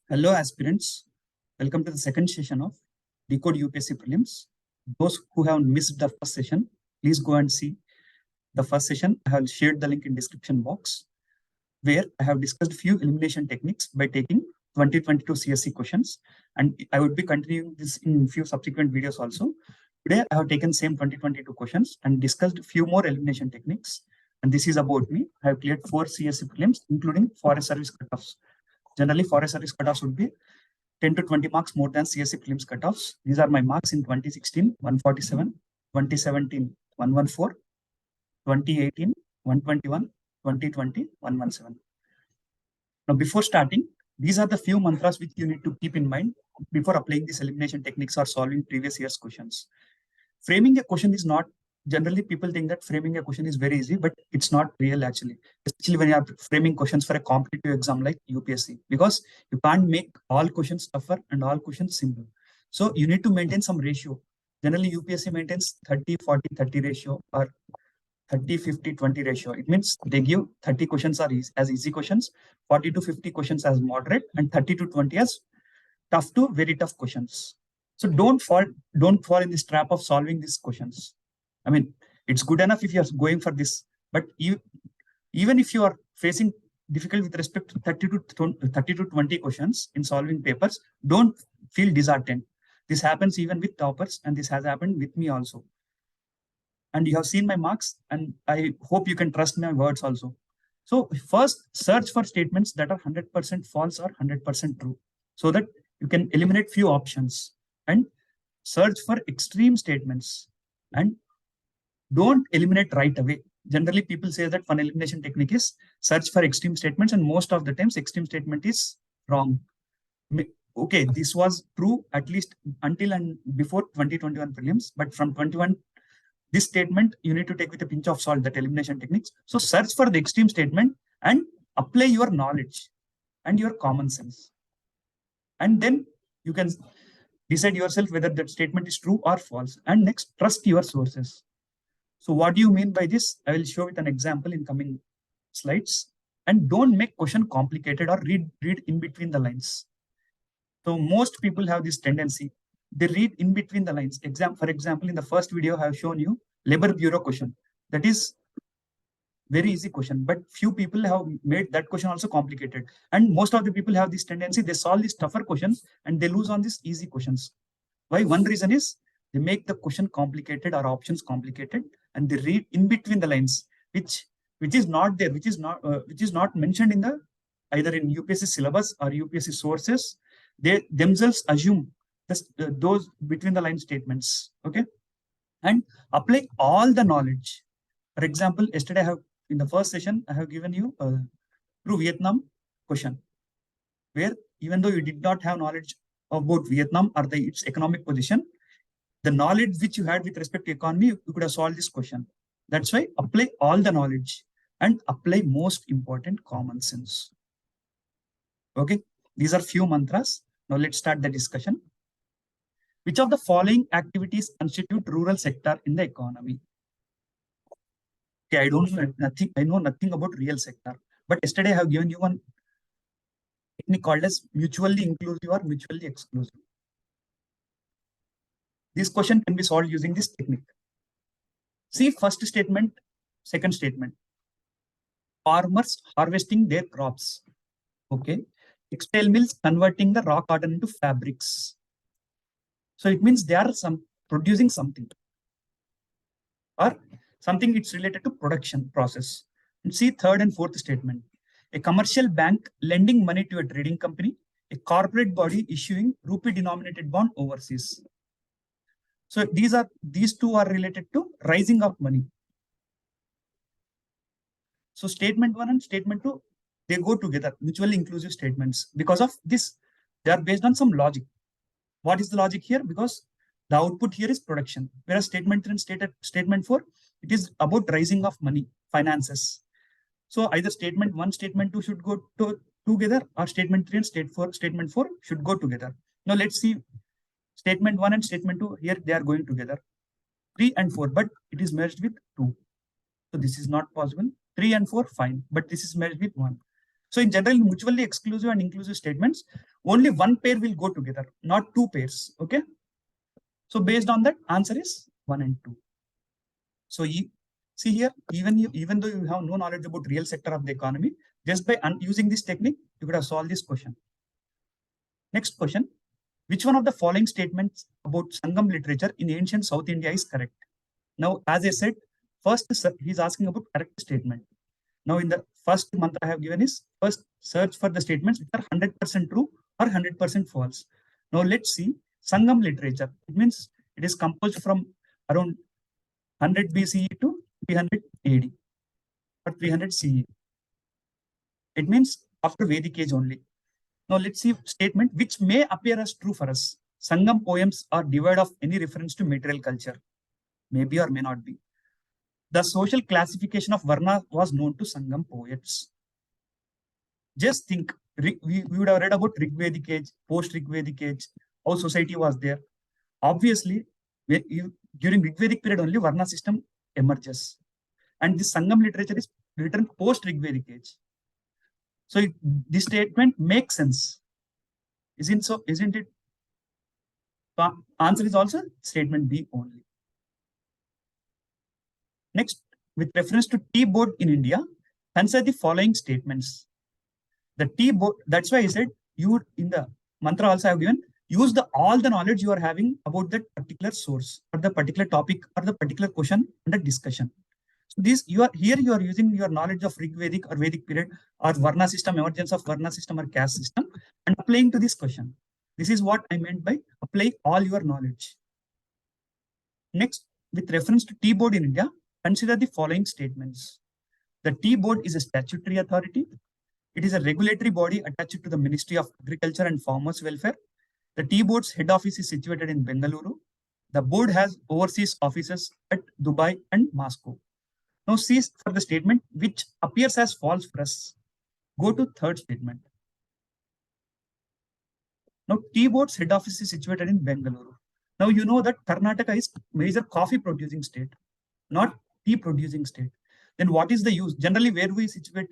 Hello aspirants, welcome to the second session of Decode UPSC Prelims. Those who have missed the first session, please go and see the first session. I have shared the link in description box where I have discussed few elimination techniques by taking 2022 CSC questions, and I would be continuing this in few subsequent videos also. Today I have taken same 2022 questions and discussed few more elimination techniques, and this is about me. I have cleared 4 CSC prelims including forest service cutoffs. Generally, forest service cutoffs would be 10 to 20 marks more than CSC prelims cutoffs. These are my marks in 2016, 147, 2017, 114, 2018, 121, 2020, 117. Now, before starting, these are the few mantras which you need to keep in mind before applying these elimination techniques or solving previous year's questions. Framing a question is not, generally people think that framing a question is very easy, but it's not real actually, especially when you are framing questions for a competitive exam like UPSC, because you can't make all questions tougher and all questions simple. So you need to maintain some ratio. Generally UPSC maintains 30-40-30 ratio or 30-50-20 ratio. It means they give 30 questions are as easy questions, 40 to 50 questions as moderate, and 30 to 20 as tough to very tough questions. So don't fall in this trap of solving these questions. I mean, it's good enough if you are going for this, but even if you are facing difficult with respect to 30 to 20 questions in solving papers, don't feel disheartened. This happens even with toppers, and this has happened with me also. And you have seen my marks, and I hope you can trust my words also. So first, search for statements that are 100% false or 100% true, so that you can eliminate few options, and search for extreme statements, and don't eliminate right away. Generally, people say that one elimination technique is search for extreme statements, and most of the times extreme statement is wrong. Okay, this was true at least until and before 2021 prelims, but from 21, this statement you need to take with a pinch of salt, that elimination techniques. So search for the extreme statement and apply your knowledge and your common sense. And then you can decide yourself whether that statement is true or false. And next, trust your sources. So what do you mean by this? I will show with an example in coming slides. And don't make question complicated or read in between the lines. So most people have this tendency. They read in between the lines. For example, in the first video, I have shown you Labor Bureau question. That is very easy question, but few people have made that question also complicated. And most of the people have this tendency. They solve these tougher questions and they lose on these easy questions. Why? One reason is they make the question complicated or options complicated, and they read in between the lines, which is not there, which is not mentioned in the either in UPSC syllabus or UPSC sources. They themselves assume those between the line statements. Okay, and apply all the knowledge. For example, yesterday in the first session I have given you a true Vietnam question, where even though you did not have knowledge about Vietnam or its economic position, the knowledge which you had with respect to economy, you could have solved this question. That's why apply all the knowledge and apply most important common sense. Okay, these are few mantras. Now let's start the discussion. Which of the following activities constitute rural sector in the economy? Okay, I know nothing about real sector, but yesterday I have given you one technique called as mutually inclusive or mutually exclusive. This question can be solved using this technique. See first statement, second statement. Farmers harvesting their crops. Okay. Textile mills converting the raw cotton into fabrics. So it means they are producing something, or something it's related to production process. And see third and fourth statement. A commercial bank lending money to a trading company, a corporate body issuing rupee denominated bond overseas. So these two are related to rising of money. So statement 1 and statement 2, they go together, mutually inclusive statements. Because of this, they are based on some logic. What is the logic here? Because the output here is production, whereas statement 3 and statement 4, it is about rising of money, finances. So either statement 1, statement 2 should go together, or statement 3 and statement 4 should go together. Now let's see statement 1 and statement 2, here they are going together. 3 and 4, but it is merged with 2. So this is not possible. 3 and 4, fine, but this is merged with 1. So in general, mutually exclusive and inclusive statements, only one pair will go together, not two pairs. Okay. So based on that, answer is 1 and 2. So see here, even though you have no knowledge about real sector of the economy, just by using this technique, you could have solved this question. Next question. Which one of the following statements about Sangam literature in ancient South India is correct? Now, as I said, first he's asking about correct statement. Now, in the first mantra I have given is first search for the statements which are 100% true or 100% false. Now, let's see Sangam literature. It means it is composed from around 100 BCE to 300 AD or 300 CE. It means after Vedic age only. Now, let's see statement which may appear as true for us. Sangam poems are devoid of any reference to material culture. Maybe or may not be. The social classification of Varna was known to Sangam poets. Just think, we would have read about Rigvedic age, post-Rigvedic age, how society was there. Obviously, during Rigvedic period only, Varna system emerges. And this Sangam literature is written post-Rigvedic age. So this statement makes sense. Isn't it? The answer is also statement B only. Next, with reference to tea board in India, consider the following statements. The tea board, that's why I said you in the mantra also have given, use all the knowledge you are having about that particular source or the particular topic or the particular question under discussion. So you are using your knowledge of Rigvedic or Vedic period or Varna system, emergence of Varna system or caste system, and applying to this question. This is what I meant by apply all your knowledge. Next, with reference to tea board in India, consider the following statements. The tea board is a statutory authority. It is a regulatory body attached to the Ministry of Agriculture and Farmers Welfare. The tea board's head office is situated in Bengaluru. The board has overseas offices at Dubai and Moscow. Now see for the statement which appears as false for us. Go to third statement. Now tea board's head office is situated in Bengaluru. Now you know that Karnataka is major coffee producing state, not tea producing state. Then what is the use? Generally, where we situate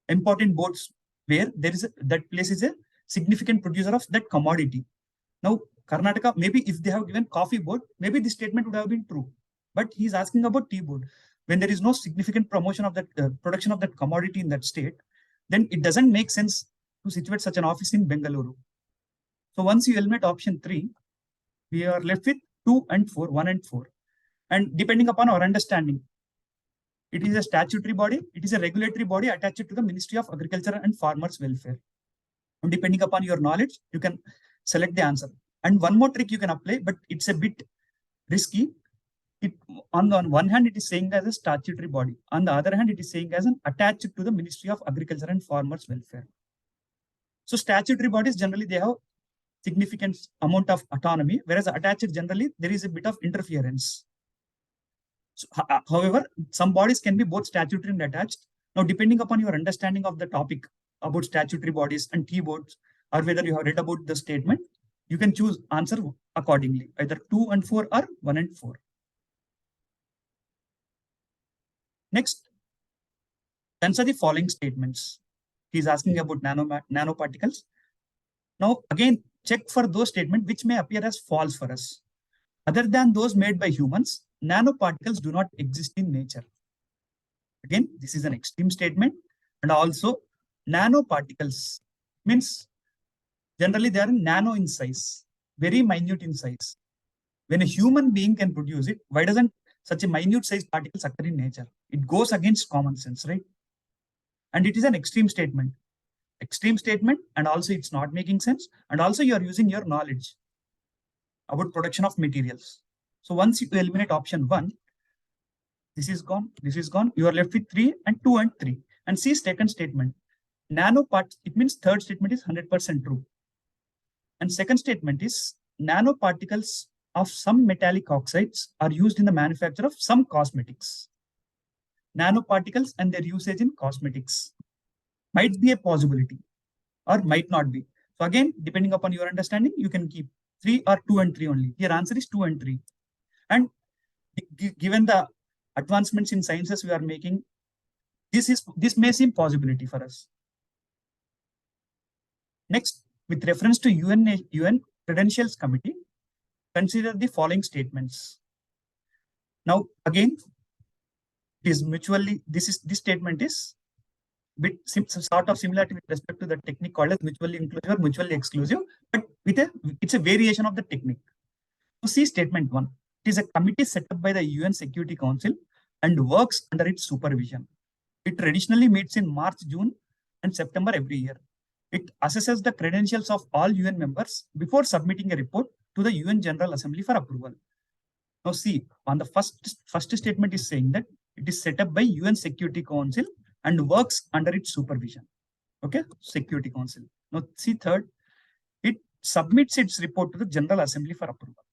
important boards, where that place is a significant producer of that commodity. Now Karnataka, maybe if they have given coffee board, maybe this statement would have been true. But he's asking about tea board. When there is no significant promotion of that production of that commodity in that state, then it doesn't make sense to situate such an office in Bengaluru. So once you eliminate option 3, we are left with 2 and 4, 1 and 4. And depending upon our understanding, it is a statutory body, it is a regulatory body attached to the Ministry of Agriculture and Farmers Welfare. And depending upon your knowledge, you can select the answer. And one more trick you can apply, but it's a bit risky. On one hand, it is saying as a statutory body. On the other hand, it is saying as an attached to the Ministry of Agriculture and Farmers Welfare. So statutory bodies, generally, they have significant amount of autonomy, whereas attached, generally, there is a bit of interference. So, however, some bodies can be both statutory and attached. Now, depending upon your understanding of the topic about statutory bodies and tea boards, or whether you have read about the statement, you can choose answer accordingly, either 2 and 4 or 1 and 4. Next, answer the following statements. He's asking about nanoparticles. Now, again, check for those statements which may appear as false for us. Other than those made by humans, nanoparticles do not exist in nature. Again, this is an extreme statement. And also, nanoparticles means generally they are nano in size, very minute in size. When a human being can produce it, why doesn't such a minute size particles occur in nature? It goes against common sense, right? And it is an extreme statement. Extreme statement, and also it's not making sense. And also you are using your knowledge about production of materials. So once you eliminate option 1, this is gone, this is gone. You are left with 3 and 2 and 3. And see second statement. Nanoparts, it means third statement is 100% true. And second statement is nanoparticles of some metallic oxides are used in the manufacture of some cosmetics. Nanoparticles and their usage in cosmetics might be a possibility or might not be. So again, depending upon your understanding, you can keep 3 or 2 and 3 only. Here answer is 2 and 3. And given the advancements in sciences we are making, This may seem possibility for us. Next, with reference to UN Credentials Committee, consider the following statements. Now, again, it is mutually, this statement is bit sort of similarity with respect to the technique called as mutually inclusive or mutually exclusive, but it's a variation of the technique. So see statement 1. It is a committee set up by the UN Security Council and works under its supervision. It traditionally meets in March, June, and September every year. It assesses the credentials of all UN members before submitting a report to the UN General Assembly for approval. Now see, on the first statement is saying that it is set up by UN Security Council and works under its supervision. Okay, Security Council. Now see third, it submits its report to the General Assembly for approval.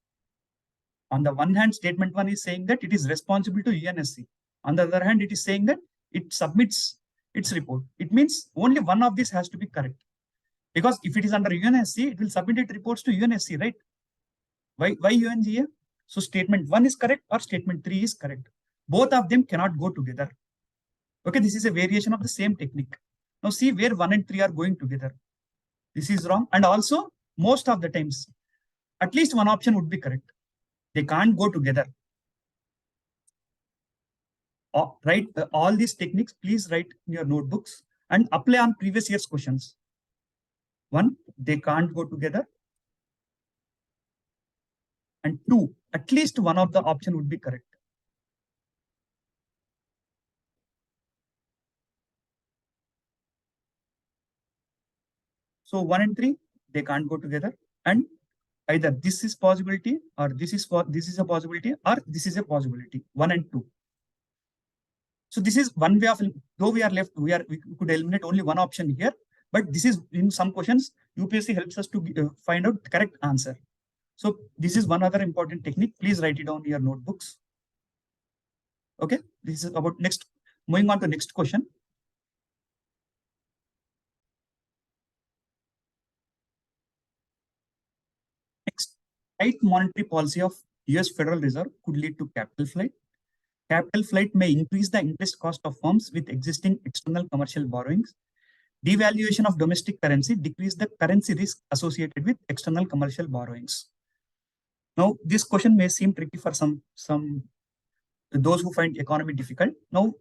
On the one hand, statement 1 is saying that it is responsible to UNSC. On the other hand, it is saying that it submits its report. It means only one of these has to be correct. Because if it is under UNSC, it will submit its reports to UNSC, right? Why UNGA? So statement 1 is correct or statement 3 is correct. Both of them cannot go together. Okay, this is a variation of the same technique. Now see where 1 and 3 are going together. This is wrong. And also, most of the times, at least one option would be correct. They can't go together. Write all these techniques, please write in your notebooks and apply on previous year's questions. 1, they can't go together. And 2, at least one of the option would be correct. So 1 and 3, they can't go together. And either this is possibility or this is a possibility or this is a possibility. 1 and 2. So this is one way of, though we are left, we could eliminate only one option here, but this is in some questions, UPSC helps us to find out the correct answer. So this is one other important technique. Please write it down in your notebooks. Okay, this is about next. Moving on to next question. Next, tight monetary policy of US Federal Reserve could lead to capital flight. Capital flight may increase the interest cost of firms with existing external commercial borrowings. Devaluation of domestic currency decrease the currency risk associated with external commercial borrowings. Now, this question may seem tricky for some those who find economy difficult. Now,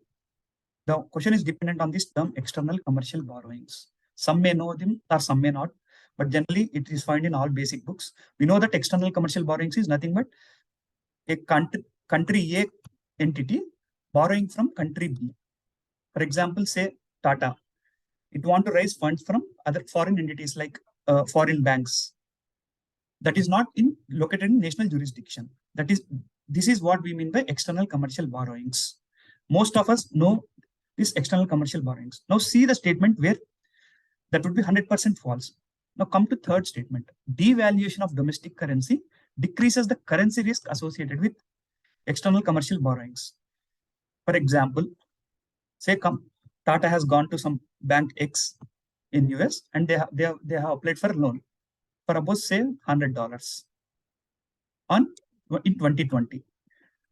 the question is dependent on this term external commercial borrowings. Some may know them or some may not, but generally it is found in all basic books. We know that external commercial borrowings is nothing but a country A entity borrowing from country B. For example, say Tata. It want to raise funds from other foreign entities like foreign banks. That is not located in national jurisdiction. This is what we mean by external commercial borrowings. Most of us know this external commercial borrowings. Now see the statement where that would be 100% false. Now come to third statement. Devaluation of domestic currency decreases the currency risk associated with external commercial borrowings. For example, say Tata has gone to some bank X in US and they have applied for a loan for about say $100 in 2020.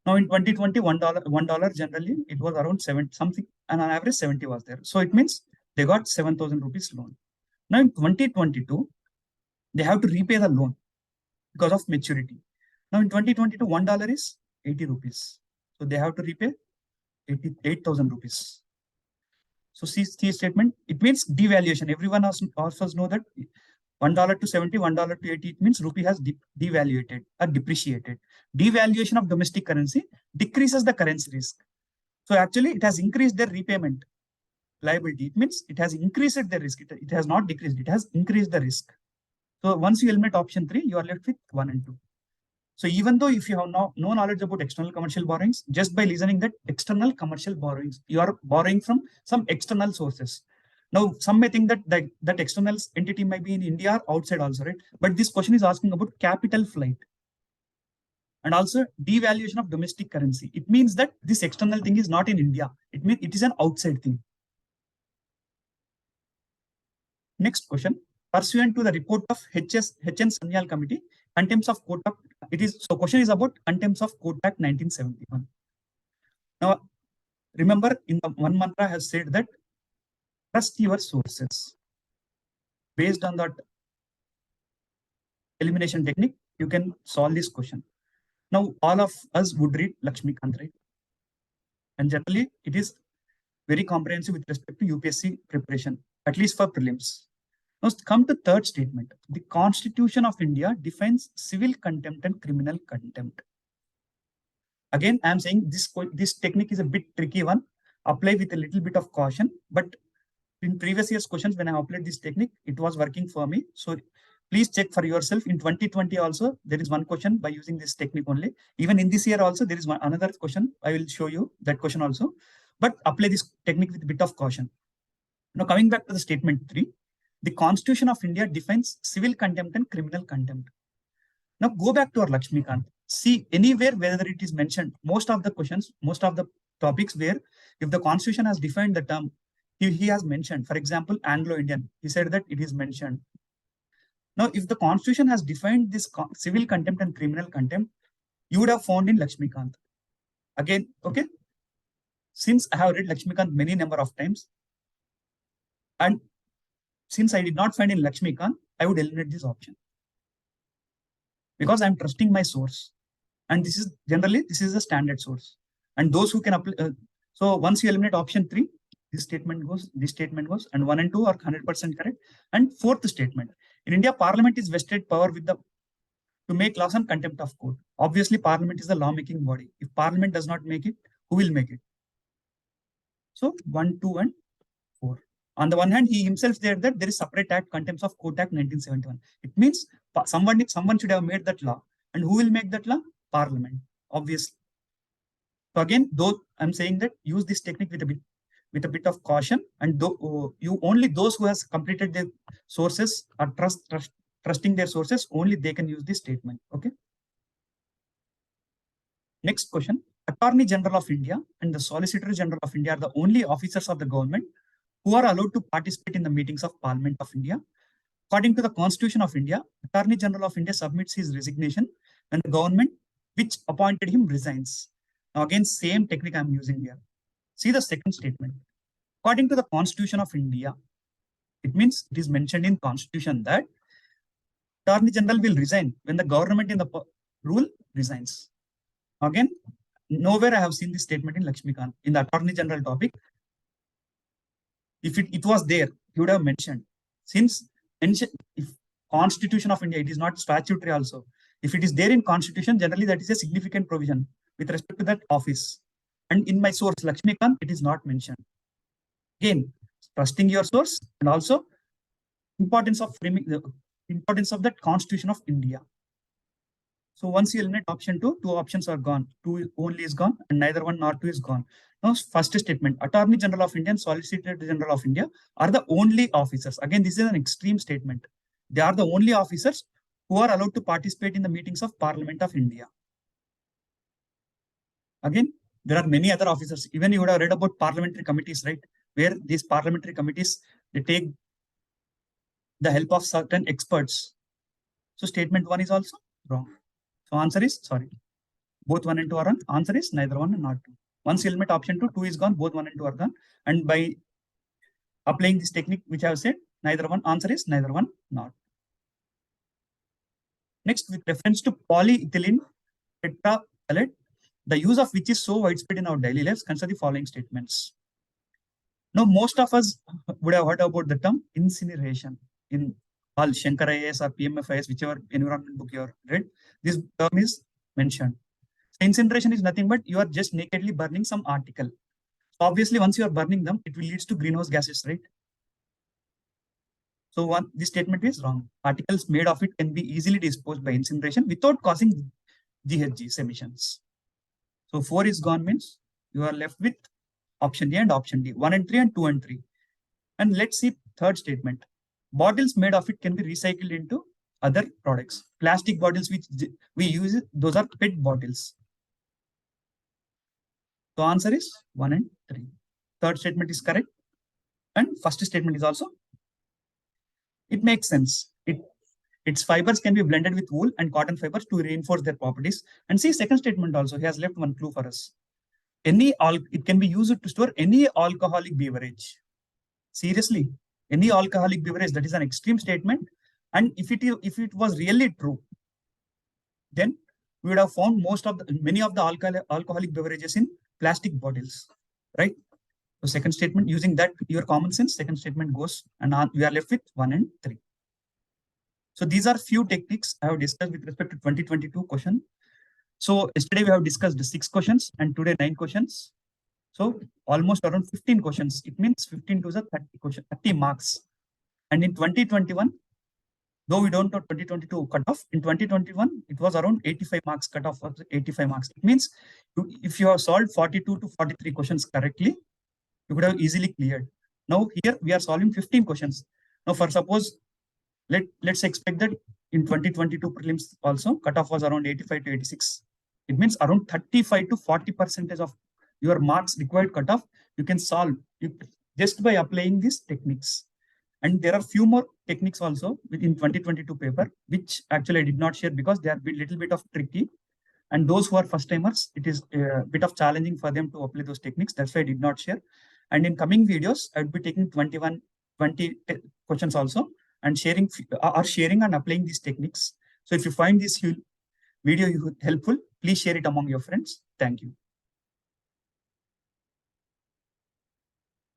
Now in 2020, $1 generally it was around 70 something, and on average 70 was there. So it means they got 7,000 rupees loan. Now in 2022, they have to repay the loan because of maturity. Now in 2022, $1 is 80 rupees. So they have to repay 8,000 rupees. So see statement, it means devaluation. Everyone of us know that $1 to 70, $1 to 80, it means rupee has devaluated or depreciated. Devaluation of domestic currency decreases the currency risk. So actually it has increased their repayment liability. It means it has increased the risk. It has not decreased, it has increased the risk. So once you eliminate option 3, you are left with 1 and 2. So even though if you have no knowledge about external commercial borrowings, just by listening that external commercial borrowings, you are borrowing from some external sources. Now, some may think that that external entity might be in India or outside also, right? But this question is asking about capital flight and also devaluation of domestic currency. It means that this external thing is not in India. It means it is an outside thing. Next question. Pursuant to the report of HN Sanyal Committee, Contempts of Court Act, question is about Contempts of Court Act 1971. Now, remember in the one mantra I have said that trust your sources. Based on that elimination technique, you can solve this question. Now, all of us would read Lakshmikant, right? And generally, it is very comprehensive with respect to UPSC preparation, at least for prelims. Now, come to third statement. The Constitution of India defines civil contempt and criminal contempt. Again, I am saying this technique is a bit tricky one. Apply with a little bit of caution. But in previous year's questions, when I applied this technique, it was working for me. So please check for yourself. In 2020 also, there is one question by using this technique only. Even in this year also, there is another question. I will show you that question also. But apply this technique with a bit of caution. Now, coming back to the statement 3, the Constitution of India defines civil contempt and criminal contempt. Now, go back to our Lakshmikant. See anywhere whether it is mentioned, most of the questions, most of the topics where if the Constitution has defined the term, he has mentioned, for example, Anglo-Indian, he said that it is mentioned. Now, if the Constitution has defined this civil contempt and criminal contempt, you would have found in Lakshmikant. Again, okay? Since I have read Lakshmikant many number of times, and since I did not find in Lakshmikant, I would eliminate this option. Because I'm trusting my source. And this is generally, this is a standard source. And those who can apply, so once you eliminate option 3, this statement goes, and 1 and 2 are 100% correct. And fourth statement, in India, Parliament is vested power with to make laws on contempt of court. Obviously, Parliament is the lawmaking body. If Parliament does not make it, who will make it? So 1, 2, and 4. On the one hand, he himself said that there is separate act, Contempt of Court Act 1971. It means someone should have made that law. And who will make that law? Parliament, obviously. So again, though I'm saying that use this technique with a bit of caution, and you only those who has completed their sources are trusting their sources, only they can use this statement. Okay. Next question. Attorney General of India and the Solicitor General of India are the only officers of the government who are allowed to participate in the meetings of Parliament of India. According to the Constitution of India, Attorney General of India submits his resignation when the government which appointed him resigns. Now again, same technique I'm using here. See the second statement. According to the Constitution of India, it means it is mentioned in Constitution that Attorney General will resign when the government in the rule resigns. Again, nowhere I have seen this statement in Lakshmikant. In the Attorney General topic, if it was there, he would have mentioned. Since if Constitution of India, it is not statutory also. If it is there in Constitution, generally that is a significant provision with respect to that office. And in my source, Lakshmikant, it is not mentioned. Again, trusting your source and also importance of framing the importance of that Constitution of India. So once you eliminate option 2, 2 options are gone. 2 only is gone, and neither 1 nor 2 is gone. Now, first statement, Attorney General of India and Solicitor General of India are the only officers. Again, this is an extreme statement. They are the only officers who are allowed to participate in the meetings of Parliament of India. Again, there are many other officers. Even you would have read about parliamentary committees, right? Where these parliamentary committees, they take the help of certain experts. So statement 1 is also wrong. So answer is, sorry, both 1 and 2 are wrong. Answer is neither 1 and not 2. Once you eliminate option 2, 2 is gone, both 1 and 2 are gone. And by applying this technique, which I have said, neither 1, answer is neither 1, not. Next, with reference to polyethylene tetraphthalate, the use of which is so widespread in our daily lives, consider the following statements. Now, most of us would have heard about the term incineration in all Shankar IAS or PMFIS, whichever environment book you have read. This term is mentioned. So incineration is nothing but you are just nakedly burning some article. So obviously, once you are burning them, it will lead to greenhouse gases, right? So this statement is wrong. Particles made of it can be easily disposed by incineration without causing GHG emissions. So 4 is gone, means you are left with option A and option D, 1 and 3 and 2 and 3. And let's see third statement. Bottles made of it can be recycled into other products. Plastic bottles which we use, those are PET bottles. So answer is 1 and 3. Third statement is correct. And first statement is also, it makes sense. Its fibers can be blended with wool and cotton fibers to reinforce their properties. And see second statement also, he has left one clue for us. It can be used to store any alcoholic beverage. Seriously, any alcoholic beverage. That is an extreme statement. And if it was really true, then we would have found many of the alcoholic beverages in plastic bottles, right? So second statement, using that your common sense, second statement goes, and we are left with 1 and 3. So these are few techniques I have discussed with respect to 2022 question. So yesterday we have discussed 6 questions and today 9 questions. So almost around 15 questions. It means 15 to the 30 marks. And in 2021, though we don't know 2022 cutoff, in 2021, it was around 85 marks cutoff of 85 marks. It means if you have solved 42 to 43 questions correctly, you could have easily cleared. Now here we are solving 15 questions. Now for suppose, let's expect that in 2022 prelims also cutoff was around 85 to 86. It means around 35 to 40% of your marks required cutoff you can solve just by applying these techniques. And there are few more techniques also within 2022 paper, which actually I did not share because they are a little bit of tricky. And those who are first timers, it is a bit of challenging for them to apply those techniques. That's why I did not share. And in coming videos, I would be taking 20 questions also and sharing and applying these techniques. So if you find this video helpful, please share it among your friends. Thank you.